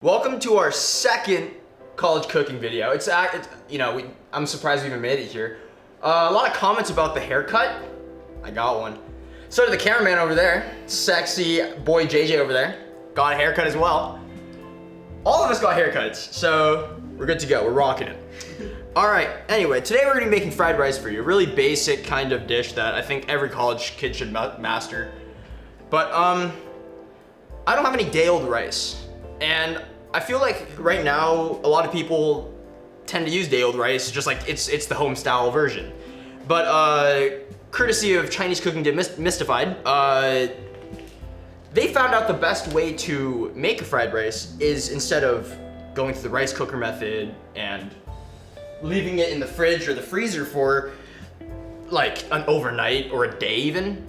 Welcome to our second college cooking video. I'm surprised we even made it here. A lot of comments about the haircut. I got one. So did the cameraman over there. Sexy boy JJ over there. Got a haircut as well. All of us got haircuts, so we're good to go. We're rocking it. All right, anyway, today we're gonna be making fried rice for you. A really basic kind of dish that I think every college kid should master. But I don't have any day-old rice. And I feel like right now, a lot of people tend to use day-old rice, just like it's the home style version. But courtesy of Chinese Cooking Demystified, they found out the best way to make a fried rice is instead of going through the rice cooker method and leaving it in the fridge or the freezer for like an overnight or a day even,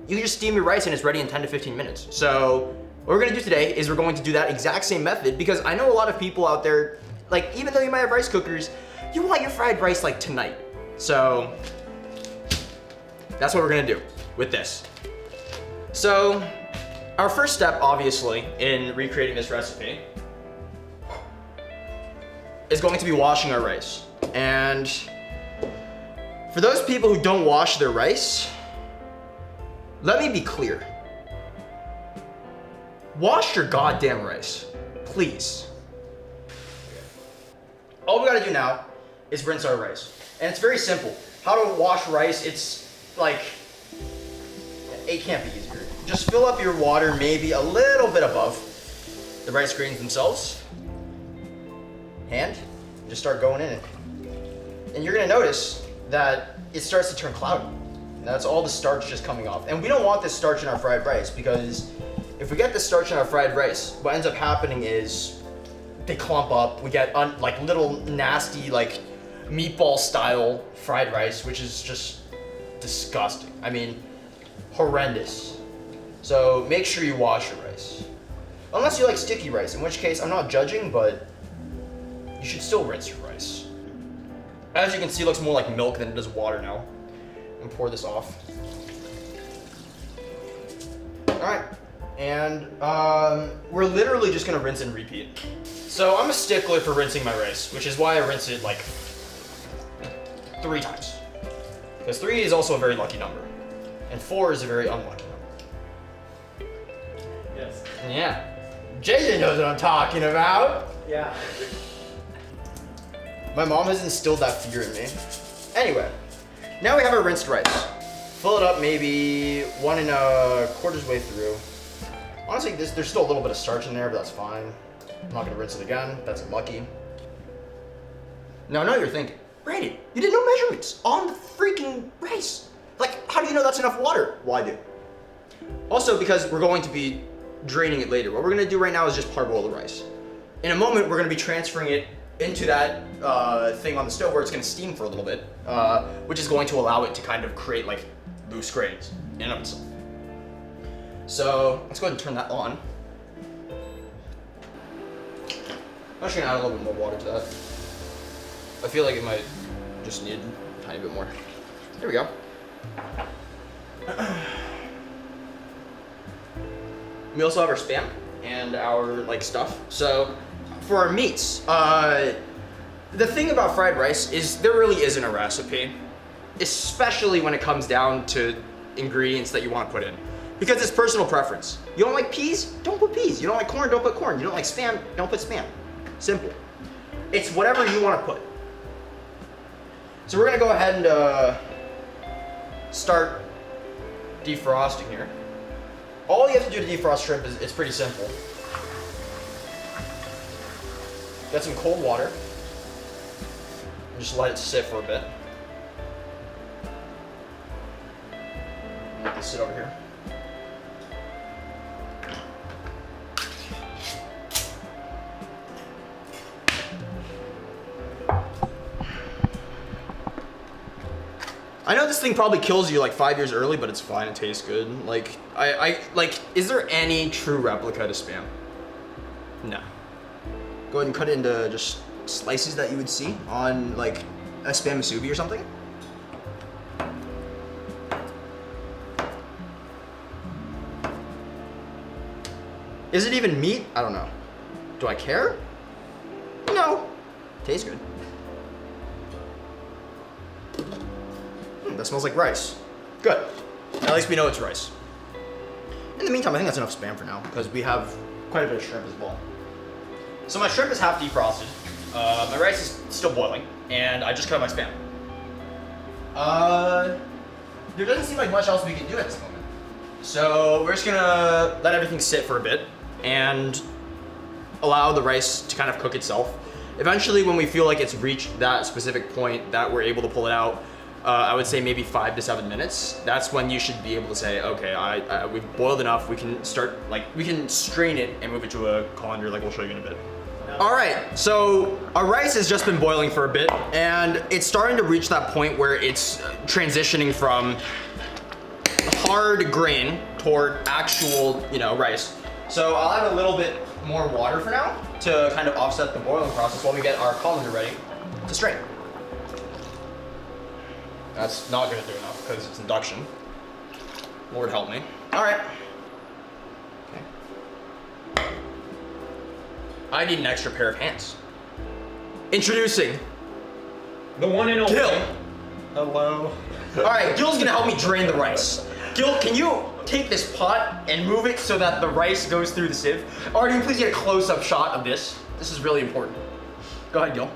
you can just steam your rice and it's ready in 10 to 15 minutes. So what we're gonna do today is we're going to do that exact same method because I know a lot of people out there, like even though you might have rice cookers, you want your fried rice like tonight. So that's what we're gonna do with this. So our first step, obviously, in recreating this recipe is going to be washing our rice. And for those people who don't wash their rice, let me be clear. Wash your goddamn rice, please. All we gotta do now is rinse our rice. And it's very simple. How to wash rice, it's like, it can't be easier. Just fill up your water maybe a little bit above the rice grains themselves. And just start going in it. And you're gonna notice that it starts to turn cloudy. That's all the starch just coming off. And we don't want this starch in our fried rice because if we get this starch in our fried rice, what ends up happening is they clump up. We get like little nasty like meatball style fried rice, which is just disgusting. I mean, horrendous. So make sure you wash your rice. Unless you like sticky rice, in which case I'm not judging, but you should still rinse your rice. As you can see, it looks more like milk than it does water now. And pour this off. All right. And we're literally just gonna rinse and repeat. So I'm a stickler for rinsing my rice, which is why I rinse it like 3 times. Because 3 is also a very lucky number. And 4 is a very unlucky number. Yes. Yeah. JJ knows what I'm talking about. Yeah. My mom has instilled that fear in me. Anyway, now we have our rinsed rice. Fill it up maybe 1 1/4 way through. Honestly, there's still a little bit of starch in there, but that's fine. I'm not gonna rinse it again. That's lucky. Now I know you're thinking, Brandon, you did no measurements on the freaking rice. Like, how do you know that's enough water? Well, I do. Also, because we're going to be draining it later. What we're gonna do right now is just parboil the rice. In a moment, we're gonna be transferring it into that thing on the stove where it's gonna steam for a little bit, which is going to allow it to kind of create like loose grains in and of itself. So let's go ahead and turn that on. I'm just gonna add a little bit more water to that. I feel like it might just need a tiny bit more. There we go. We also have our Spam and our like stuff. So for our meats, the thing about fried rice is there really isn't a recipe, especially when it comes down to ingredients that you want to put in. Because it's personal preference. You don't like peas? Don't put peas. You don't like corn? Don't put corn. You don't like Spam? Don't put Spam. Simple. It's whatever you want to put. So we're gonna go ahead and start defrosting here. All you have to do to defrost shrimp is it's pretty simple. Get some cold water and just let it sit for a bit. Let this sit over here. I know this thing probably kills you like 5 years early, but it's fine. It tastes good. Like, is there any true replica to Spam? No. Go ahead and cut it into just slices that you would see on like a Spam musubi or something. Is it even meat? I don't know. Do I care? No. Tastes good. That smells like rice. Good. At least we know it's rice. In the meantime, I think that's enough Spam for now because we have quite a bit of shrimp as well. So my shrimp is half defrosted. My rice is still boiling, and I just cut up my Spam. There doesn't seem like much else we can do at this moment. So we're just gonna let everything sit for a bit and allow the rice to kind of cook itself. Eventually, when we feel like it's reached that specific point that we're able to pull it out, I would say maybe 5 to 7 minutes. That's when you should be able to say, okay, we've boiled enough. We can start, we can strain it and move it to a colander, like we'll show you in a bit. All right, so our rice has just been boiling for a bit, and it's starting to reach that point where it's transitioning from hard grain toward actual, rice. So I'll add a little bit more water for now to kind of offset the boiling process while we get our colander ready to strain. That's not gonna do enough because it's induction. Lord help me. All right. Okay. I need an extra pair of hands. Introducing the one and only Gil. Hello. All right, Gil's gonna help me drain the rice. Gil, can you take this pot and move it so that the rice goes through the sieve? Artie, please get a close-up shot of this. This is really important. Go ahead, Gil.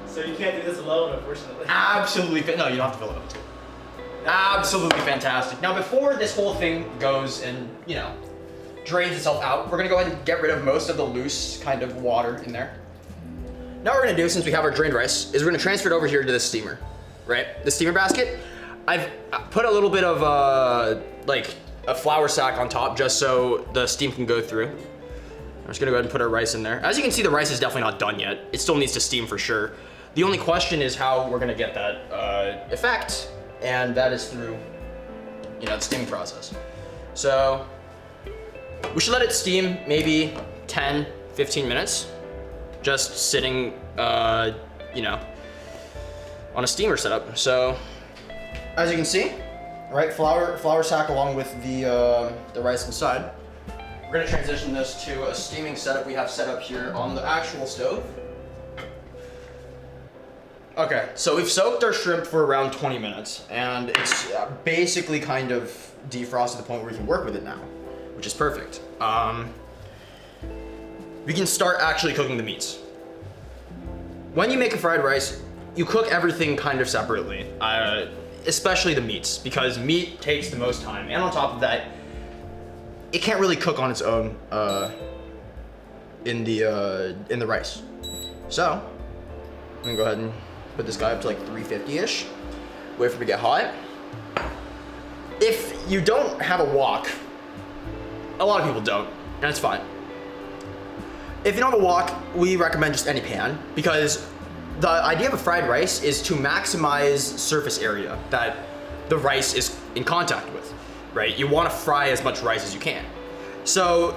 So you can't do this alone, unfortunately. Absolutely, no, you don't have to fill it up. Absolutely fantastic. Now, before this whole thing goes and, drains itself out, we're gonna go ahead and get rid of most of the loose kind of water in there. Now what we're gonna do, since we have our drained rice, is we're gonna transfer it over here to the steamer, right? The steamer basket. I've put a little bit of a flour sack on top just so the steam can go through. I'm just gonna go ahead and put our rice in there. As you can see, the rice is definitely not done yet. It still needs to steam for sure. The only question is how we're gonna get that effect, and that is through, the steaming process. So we should let it steam maybe 10, 15 minutes, just sitting, on a steamer setup. So as you can see, right, flour sack along with the rice inside. We're gonna transition this to a steaming setup we have set up here on the actual stove. Okay, so we've soaked our shrimp for around 20 minutes, and it's basically kind of defrosted to the point where we can work with it now, which is perfect. We can start actually cooking the meats. When you make a fried rice, you cook everything kind of separately, especially the meats, because meat takes the most time, and on top of that, it can't really cook on its own in the rice. So I'm gonna go ahead and put this guy up to like 350-ish. Wait for it to get hot. If you don't have a wok, a lot of people don't, and it's fine. If you don't have a wok, we recommend just any pan, because the idea of a fried rice is to maximize surface area that the rice is in contact with, right? You want to fry as much rice as you can. So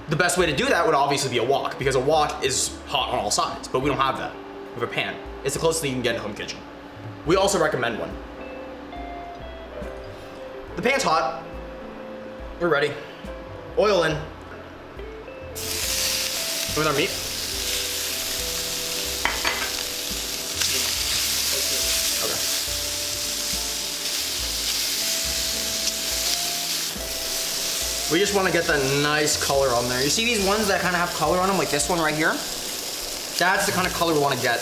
the best way to do that would obviously be a wok, because a wok is hot on all sides, but we don't have that. We have a pan. It's the closest thing you can get in a home kitchen. We also recommend one. The pan's hot. We're ready. Oil in. With our meat. Okay. We just want to get that nice color on there. You see these ones that kind of have color on them, like this one right here? That's the kind of color we want to get.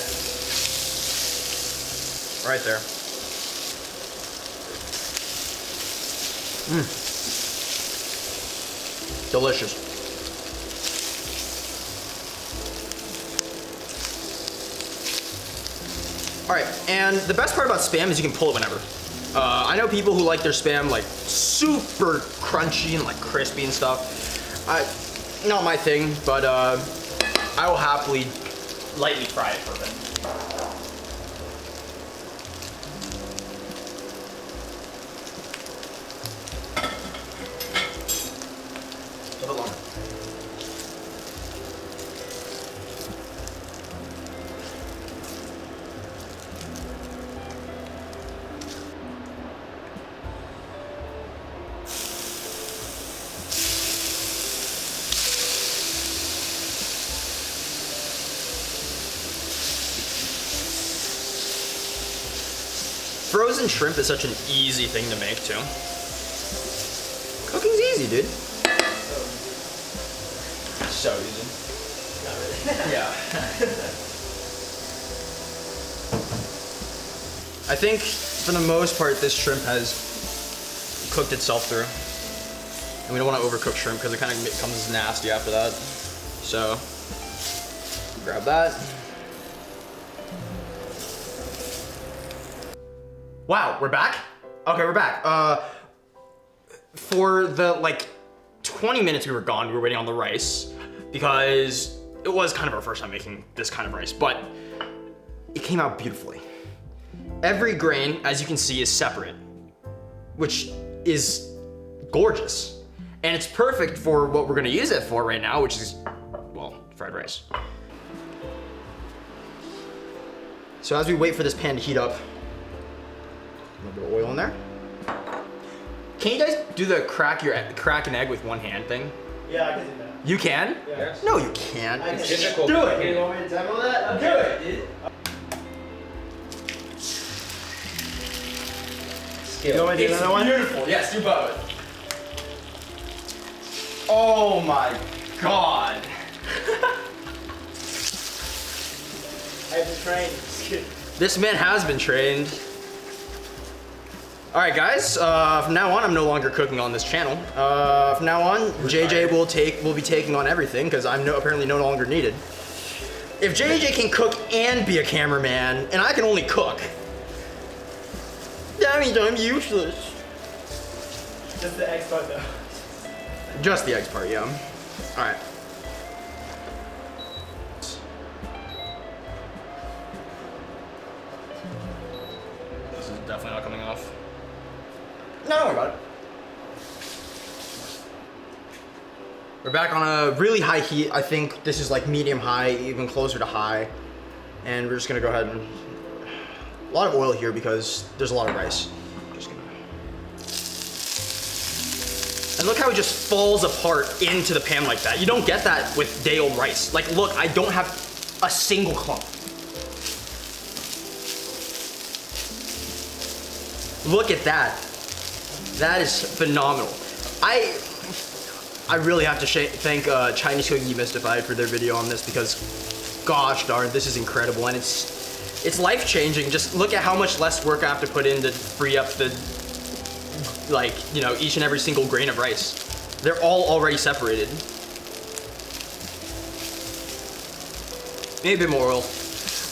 Right there. Delicious. All right, and the best part about Spam is you can pull it whenever. I know people who like their Spam like super crunchy and like crispy and stuff. Not my thing, but I will happily lightly fry it for a bit. A bit longer. frozen shrimp is such an easy thing to make too. Cooking's easy, dude. So easy. Not really. Yeah. I think for the most part this shrimp has cooked itself through. And we don't want to overcook shrimp because it kind of becomes nasty after that. So, grab that. Wow, we're back? Okay, we're back. For the like 20 minutes we were gone, we were waiting on the rice because it was kind of our first time making this kind of rice, but it came out beautifully. Every grain, as you can see, is separate, which is gorgeous. And it's perfect for what we're gonna use it for right now, which is, well, fried rice. So as we wait for this pan to heat up, a little bit of oil in there. Can you guys do the crack an egg with one hand thing? Yeah, I can do that. You can? Yeah. Yes. No, you can't. I can. Physical. Do it. You want me to demo that? Do it, dude. Skill. You want me to do It's another one? beautiful. Yes, do both. Oh my god. I've been trained. This man has been trained. All right, guys. From now on, I'm no longer cooking on this channel. From now on, JJ will be taking on everything because I'm apparently no longer needed. If JJ can cook and be a cameraman, and I can only cook, that means I'm useless. Just the eggs part though. Just the eggs part, yeah. All right. This is definitely not coming off. No, don't worry about it. We're back on a really high heat. I think this is like medium high, even closer to high. And we're just gonna go ahead and, a lot of oil here because there's a lot of rice. Just gonna. And look how it just falls apart into the pan like that. You don't get that with day old rice. Like, look, I don't have a single clump. Look at that. That is phenomenal. I really have to thank Chinese Cooking Demystified for their video on this because, gosh darn, this is incredible and it's life-changing. Just look at how much less work I have to put in to free up the, like, you know, each and every single grain of rice. They're all already separated. Maybe a bit more oil.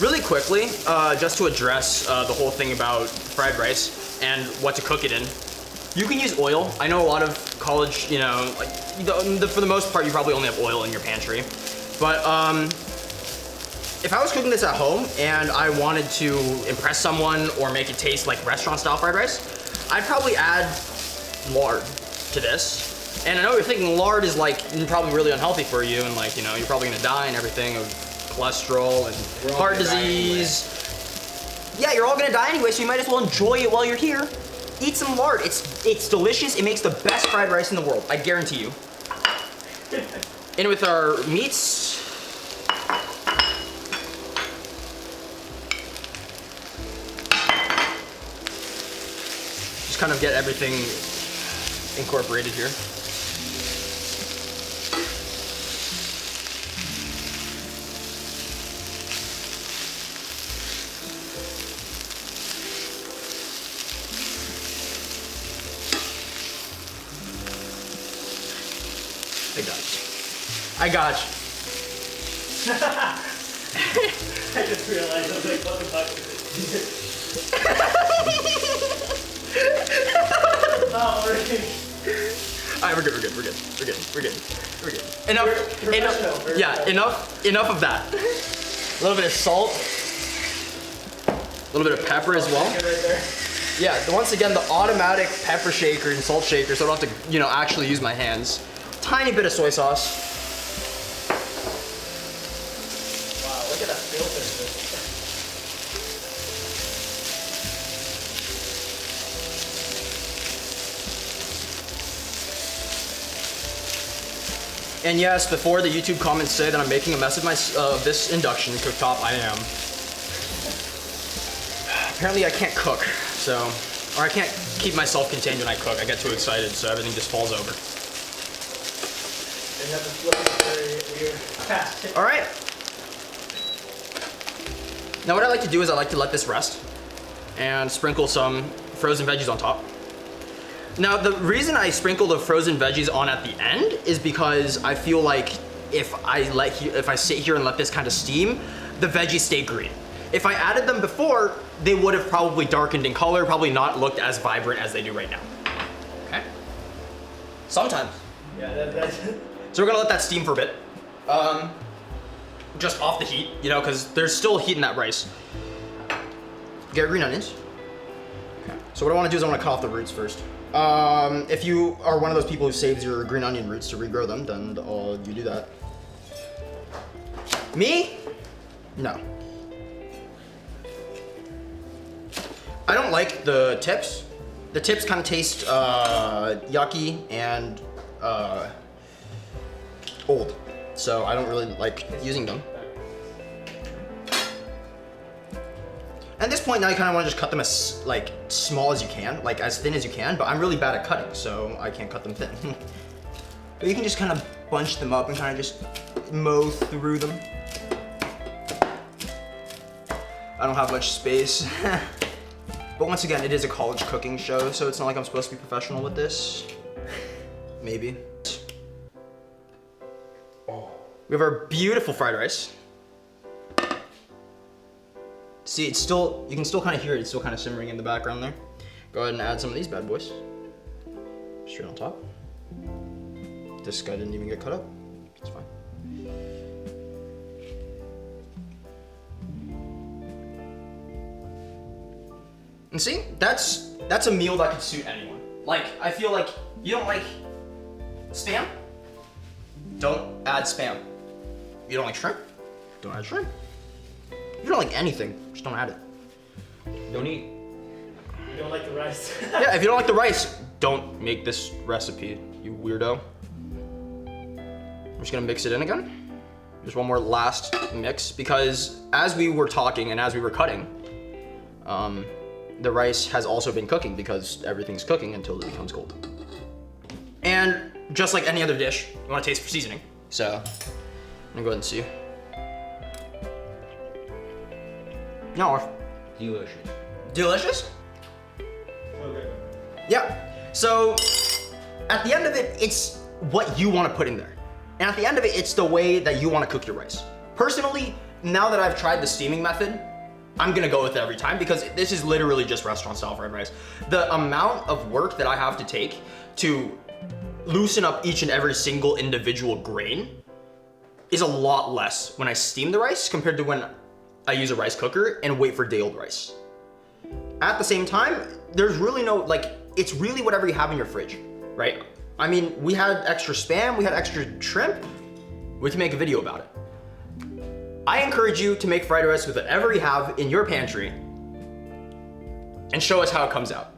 Really quickly, just to address the whole thing about fried rice and what to cook it in. You can use oil. I know a lot of college, you know, like, for the most part, you probably only have oil in your pantry. But if I was cooking this at home and I wanted to impress someone or make it taste like restaurant-style fried rice, I'd probably add lard to this. And I know you're thinking lard is like probably really unhealthy for you, and like, you know, you're probably gonna die and everything of cholesterol and heart disease. Yeah, you're all gonna die anyway, so you might as well enjoy it while you're here. Eat some lard. It's delicious. It makes the best fried rice in the world. I guarantee you. In with our meats. Just kind of get everything incorporated here. I got you. I just realized I was like, what the fuck is this? Oh, Alright, we're good. Enough. Yeah, enough of that. A little bit of salt. A little bit of pepper as well. Right there. Yeah, once again, the automatic pepper shaker and salt shaker, so I don't have to, you know, actually use my hands. Tiny bit of soy sauce. Wow, look at that filter. And yes, before the YouTube comments say that I'm making a mess of this induction cooktop, I am. Apparently I can't cook. So, or I can't keep myself contained when I cook. I get too excited, so everything just falls over. And you have to flip it very weird. Fast. All right. Now what I like to do is I like to let this rest and sprinkle some frozen veggies on top. Now the reason I sprinkle the frozen veggies on at the end is because I feel like if I sit here and let this kind of steam, the veggies stay green. If I added them before, they would have probably darkened in color, probably not looked as vibrant as they do right now. Okay? Sometimes. Yeah, that's... So we're gonna let that steam for a bit. Just off the heat, you know, because there's still heat in that rice. Get green onions. Okay. So what I wanna do is I wanna cut off the roots first. If you are one of those people who saves your green onion roots to regrow them, then you do that. Me? No. I don't like the tips. The tips kind of taste yucky and old. So I don't really like using them. At this point now you kind of want to just cut them as like small as you can, like as thin as you can, but I'm really bad at cutting, so I can't cut them thin. But you can just kind of bunch them up and kind of just mow through them. I don't have much space. But once again, it is a college cooking show, so it's not like I'm supposed to be professional with this. Maybe. We have our beautiful fried rice. See, it's still, you can still kind of hear it, it's still kind of simmering in the background there. Go ahead and add some of these bad boys. Straight on top. This guy didn't even get cut up. It's fine. And see, that's a meal that could suit anyone. Like, I feel like you don't like Spam? Don't add Spam. You don't like shrimp? Don't add shrimp. You don't like anything, just don't add it. Don't eat. You don't like the rice. Yeah, if you don't like the rice, don't make this recipe, you weirdo. I'm just gonna mix it in again. Just one more last mix, because as we were talking and as we were cutting, the rice has also been cooking because everything's cooking until it becomes cold. And just like any other dish, you wanna taste for seasoning. So, I'm gonna go ahead and see. No. Delicious. Delicious? Okay. Yeah. So, at the end of it, it's what you wanna put in there. And at the end of it, it's the way that you wanna cook your rice. Personally, now that I've tried the steaming method, I'm gonna go with it every time because this is literally just restaurant style fried rice. The amount of work that I have to take to loosen up each and every single individual grain is a lot less when I steam the rice compared to when I use a rice cooker and wait for day-old rice. At the same time, there's really no, like, it's really whatever you have in your fridge, right? I mean, we had extra Spam, we had extra shrimp, we can make a video about it. I encourage you to make fried rice with whatever you have in your pantry and show us how it comes out.